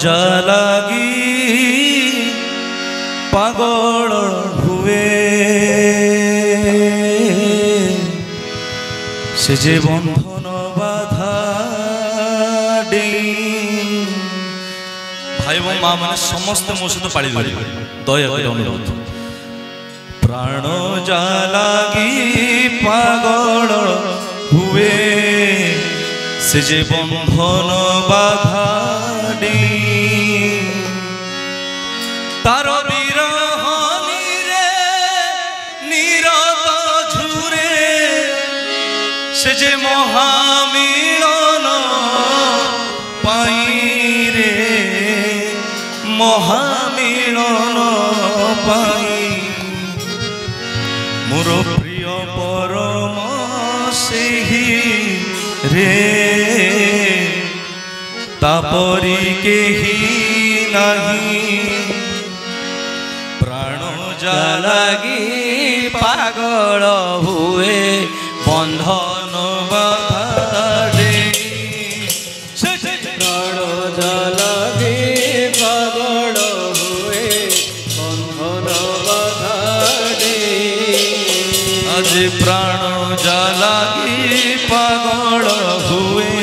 যা লাগি পাগল হুয়ে সে যে বন্ধন বাধা ডেই ভাই এবং মা মানে সমস্ত ମୋ ସହିତ ପାଳି ଧରିବେ ଦୟାକରି ଅନୁରୋଧ ପ୍ରାଣ ଯା ଲାଗି ପାଗଳ ହୁଏ ସେ ଯେ ବନ୍ଧନ ବାଧା ଡେଇ ତାର ବିରହନିରେ ନିରତ ଝୁରେ ସେ ଯେ ମହାମିଳନ ପାଇଁ ରେ ମହାମିଳନ ପାଇଁ ମୋର ପ୍ରିୟ ପରମ ସେହି ରେ ତାପରି କେହି ନାହିଁ ପ୍ରାଣ ଯା ଲାଗି ପାଗଳ ହୁଏ ବନ୍ଧନ ବାଧା ଡେଇ ପ୍ରାଣ ଯା ଲାଗି ପାଗଳ ହୁଏ ବନ୍ଧନ ବାଧା ଡେଇ ଆଜି ପ୍ରାଣ ଯା ଲାଗି ପାଗଳ ହୁଏ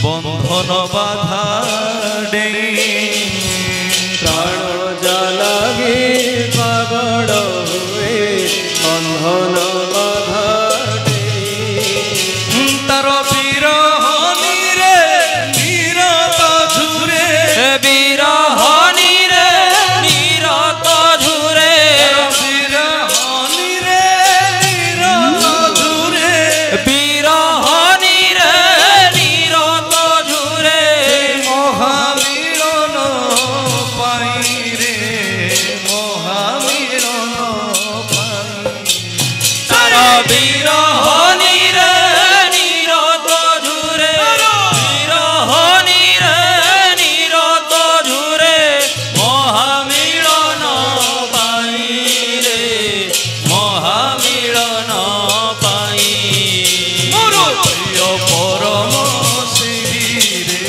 ବନ୍ଧନ ବାଧା ଡେଇ ପ୍ରାଣ ଯା ଲାଗି ପାଗଳ ହୁଏ ବନ୍ଧନ ବାଧା ଡେଇ ତାର ବିରହନିରେ ନିରତ ଝୁରେ ବିରହନିରେ ନିରତ ଝୁରେ ବିରହନିରେ ନିରତ ଝୁରେ ବିରହନିରେ ନିରତ ଝୁରେ ମହାମିଳନ ପାଇଁ ରେ ମହାମିଳନ ପାଇଁ ତାର ବିରହନିରେ ନିରତ ଝୁରେ ବିରହନିରେ ନିରତ ଝୁରେ ମହାମିଳନ ପାଇଁ ରେ ମହାମିଳନ ପାଇଁ ମୋର ପ୍ରିୟ ପରମ ଶିରେ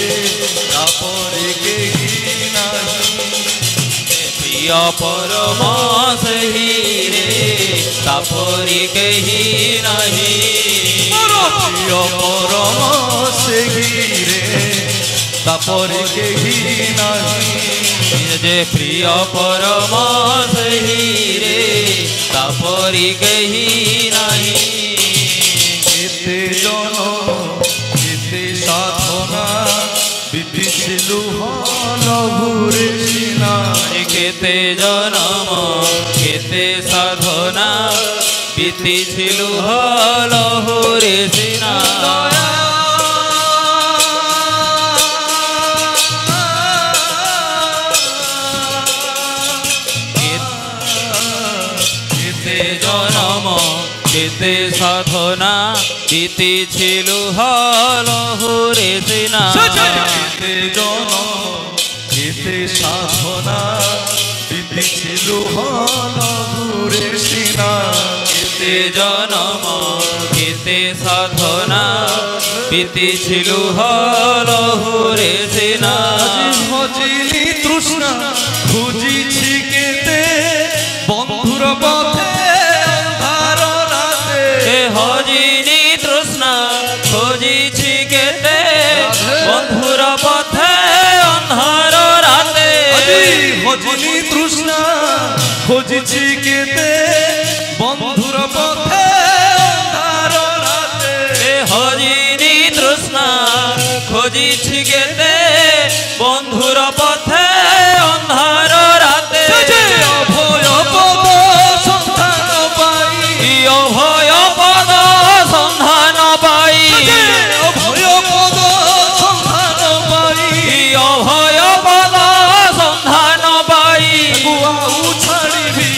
ତାପରେ କେହି ନାହିଁ ପ୍ରିୟ ପରମ ସେହିରେ ତାପରି କେହି ନାହିଁ ମୋର ପ୍ରିୟ ପରମ ଶିରେ ତାପରେ କେହି ନାହିଁ ଯେ ପ୍ରିୟ ପରମ ସେହିରେ ତାପରି କେହି ନାହିଁ କେତେ ଜନ କେତେ ସାଧନା ବିଧିছিলু লঘুরে সিনা কেতে জনম কেতে সাধনা বিতিছিল লহুরে সিনা কেতে জনম কেতে সাধনা বিতিছিল লহুরে সিনা কেতে জন কেতে সাধনা বিধিছিলু লঘুরে সিনা কেতে জনম কেতে সাধনা বিতিছিল লহুরে সিনা ভজিনি তৃষ্ণা খুঁজিছি কেতে বন্ধুর পথে অন্ধার রাতে হজিনি তৃষ্ণা খোঁজিছি কেতে বন্ধুর পথে অন্ধার রাতে ভজিনি তৃষ্ণা খুঁজিছি কেতে বন্ধুর পথে অন্ধার রাতে হজিনি তৃষ্ণা খোঁজিছি কেতে বন্ধুর পথে অন্ধার রাতে অভয় পদ সন্ধান পাই অভয় পদ সন্ধান পাই অভয় পদ সন্ধান পাই অভয় পদ সন্ধান পাই তাকু আউ ছাড়িবি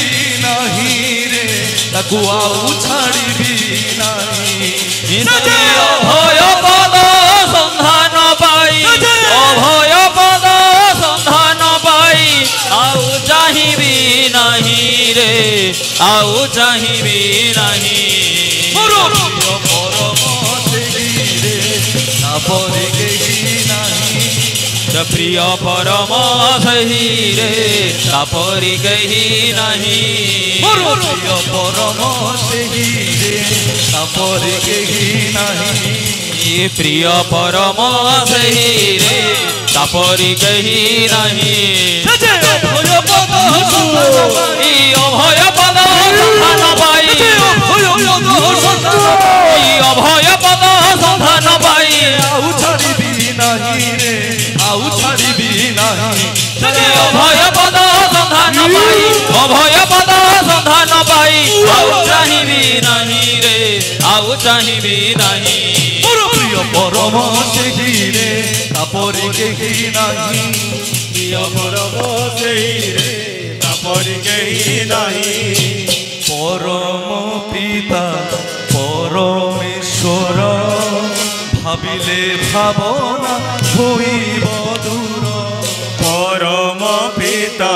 নাহি রে তাকু আউ ছাড়িবি নাহি অভয় পদ সন্ধান পাই অভয় পদ সন্ধান পাই আউ চাহিবি নাহি রে আউ চাহিবি নাহি মোর প্রিয় পরম সেই রে তাপরে কেহি নাহি प्रिय परम सही रे तापरी कही नहीं मोर प्रिय परम सही रे तापरी कही नहीं प्रिय परम सही रे तापरी कही नहीं अभय पद अभय पद सन्धान पाई अभय पद सन्धान पाई आउ छाड़बी नहीं रे आउ छाड़बी नहीं अभय पद सन्धान पाई अभय पद सन्धान पाई आउ चाहिबी नहीं रे आउ चाहिबी नहीं मोर प्रिय परम सही रे तापरी कही नहीं प्रिय परम सही रे तापरी कही नहीं परम पिता परमेश्वर भाविले भावना होइब दूर परम पिता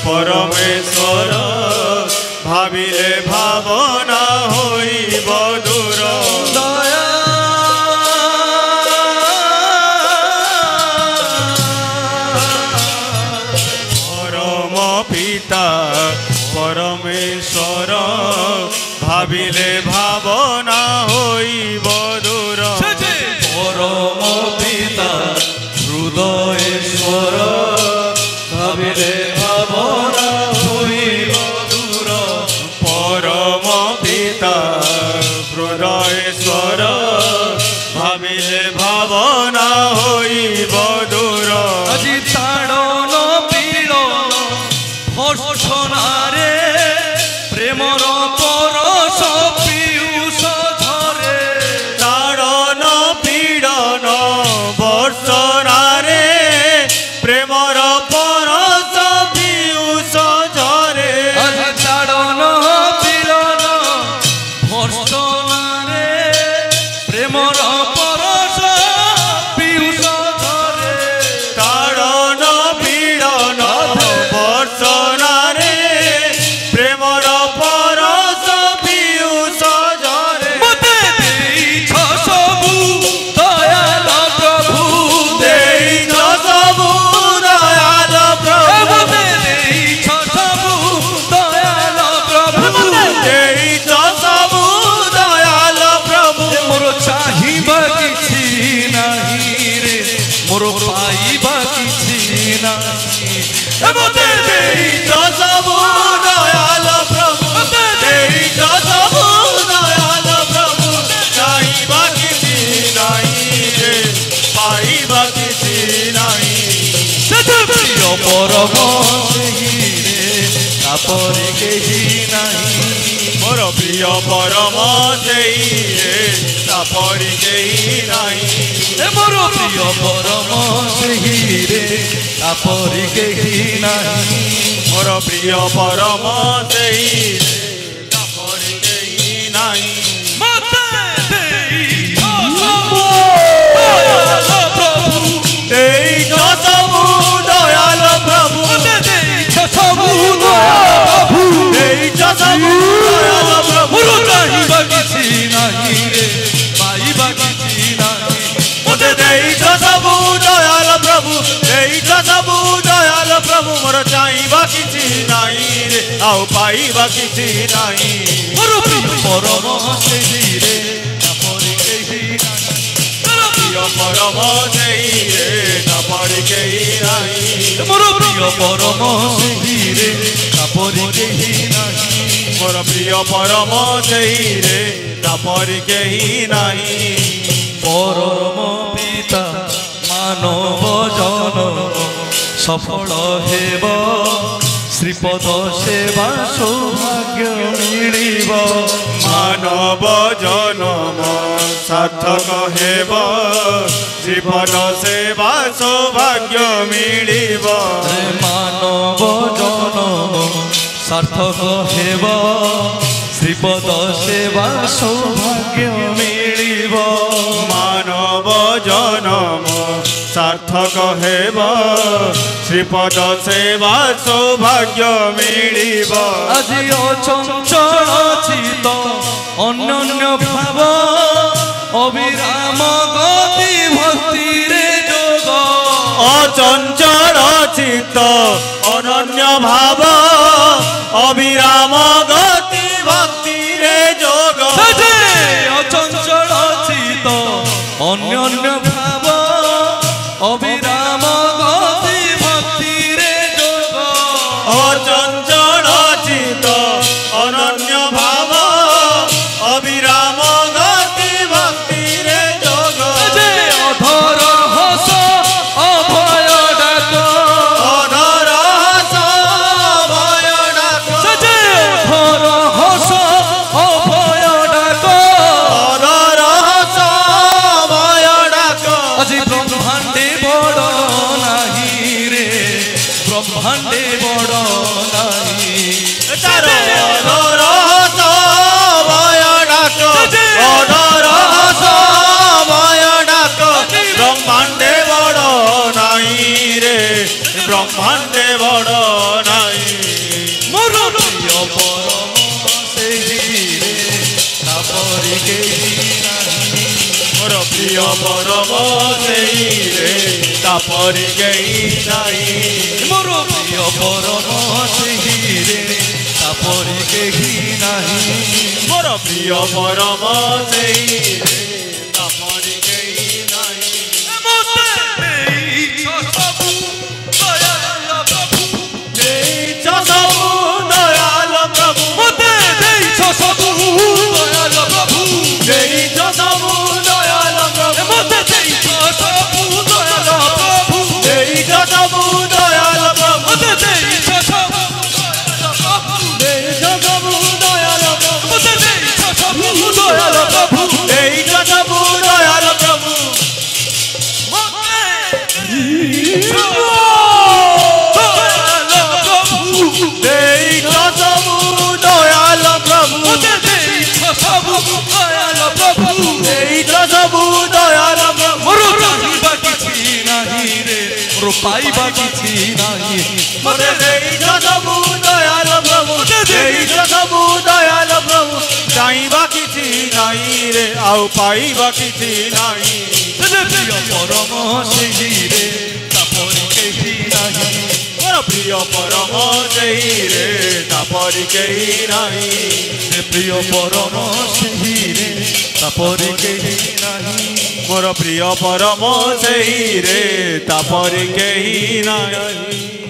परमेश्वर भाविले भावना होइब दूर दया परम पिता परमेश्वर भाविले भावना होइब दूर परम पिता हृदयेश्वर भाविले भावना होइब दूर परम पिता हृदयेश्वर भाविले भावना होइब दूर আজি তাড়ন পীড়ন ভর্ষণারে প্রেমর পরশ পিয়ুষ ঝরে তাড়ন পীড়ন বর্ষণারে প্রেমর পরশ পিয়ুষ ঝরে আজি তাড়ন পীড়ন ভর্ষণারে প্রেমর পরশ পিয়ুষ ঝরে তাড়ন পীড়ন বর্ষণারে প্রেমর পরশ পিয়ুষ ঝরে মতে দেইছ সবু দয়াল প্রভু দেইছ সবু দয়াল প্রভু মতে দেইছ সবু দয়াল প্রভু দেইছ সবু দয়াল প্রভু মোর চাহিবা কিছু নাহি রে মোর পাইবা কিছু নাহি মতে দেইছ সবু দয়াল প্রভু দেইছ সবু দয়াল প্রভু চাহিবা কিছু নাই রে পাইবা কিছু নাই প্রিয় পরম সেই রে তাপরে কেহি নাহি মোর প্রিয় পরম সেই রে তাপরি কেহি নাই মোর প্রিয় পরম সেই রে তাপরে কেহি নাহি মোর প্রিয় পরম সেই রে তাপরি কেহি নাই মতে দেইছ সবু দয়াল প্রভু দেইছ সবু দয়াল প্রভু মতে দেইছ সবু দয়াল প্রভু দেইছ সবু দয়াল প্রভু মোর চাহিবা কিছু নাহি রে পাইবা কিছু নাহি মতে দেইছ সবু দয়াল প্রভু দেইছ সবু দয়াল প্রভু মোর চাহিবা কিছু নাই রে আও পাইবা কিছু নাই মোর প্রিয় পরম সেই রে তাপরে কেহি নাহি প্রিয় পরম সেই রে তাপরি কেহি নাই মোর প্রিয় পরম সেই রে তাপরে কেহি নাহি মোর প্রিয় পরম সেই রে তাপরি কেহি নাই পরম পিতা মানব জনম সফল হেব শ্রীপদ সেবা সৌভাগ্য মিলিব মানব জনম সার্থক হেব জীবন সেবা সৌভাগ্য মিলিব মানব জনম সার্থক হেব শ্রীপদ সেবা সৌভাগ্য মিলিব মানব জনম সার্থক হেব শ্রীপদ সেবা সৌভাগ্য মিলিব আজি অচঞ্চল চিত অনন্য ভাব অবিরাম গতি ভক্তিরে যোগ অচঞ্চল চিত্ত অনন্য ভাব অবিরাম গতি ভক্তি রে যোগ অচঞ্চল চিত অন্যান্য ভাব অবিরাম গতি ভক্তি রে যোগ অচঞ্চল চিত্ত অনন্য ভাব অবিরাম গতি ভক্তি রে যোগ অধর হস অভয় ডাক অধর হস ভয় ডাক অধর হস অভয় ডাক অধর হস ভয় ডাক আজি ব্রহ্মাণ্ডে বড় নাহি রে ব্রহ্মাণ্ডে বড় নাহি তার অধর হস ভয় ডাক অধর হস ভয় ডাক ব্রহ্মাণ্ডে বড় নাই রে ব্রহ্মাণ্ডে বড় নাই মোর প্রিয় পরম সেই রে তাপরি কেহি নাহি মোর প্রিয় পরম সেই রে তাপরি কেহি নাই মোর প্রিয় পরম সেই রে তাপরি কেহি নাহি মোর প্রিয় পরম সেই রে তাপরি কেহি নাই মতে দেইছ সবু দয়াল প্রভু ଦେଇଛ ସବୁ ଦୟାଲ ପ୍ରଭୁ মতে দেইছ সবু দয়াল প্রভু ଦେଇଛ ସବୁ ଦୟାଲ ପ୍ରଭୁ মতে দেইছ সবু দয়াল প্রভু ଦେଇଛ ସବୁ ଦୟାଲ ପ୍ରଭୁ মতে দেইছ সবু ଦେଇଛ ସବୁ ଦୟାଲ ପ୍ରଭୁ মতে দেইছ সবু দয়াল প্রভু ଦେଇଛ ସବୁ ଦୟାଲ ପ୍ରଭୁ ଦେଇଛ ସବୁ ଦୟାଲ ପ୍ରଭୁ ଦେଇଛ ସବୁ ଦୟାଲ ପ୍ରଭୁ ପାଇବା କିଛି ନାହିଁ ମତେ ଦେଇଛ ସବୁ ଦୟାଲ ପ୍ରଭୁ ଦେଇଛ ସବୁ ଦୟାଲ ପ୍ରଭୁ ଚାହିଁବା କିଛି ନାହିଁ ରେ ଆଉ ପାଇବା କିଛି ନାହିଁ ପ୍ରିୟ ପରମ ସେହି ରେ ତାପରି କେହି ନାହିଁ ମୋର ପ୍ରିୟ ପରମ ସେହି ରେ ତାପରି କେହି ନାହିଁ ପ୍ରିୟ ପରମ ସେହି ରେ ତାପରି କେହି ନାହିଁ ମୋର ପ୍ରିୟ ପରମ ସେହି ରେ ତାପରି କେହି ନାହିଁ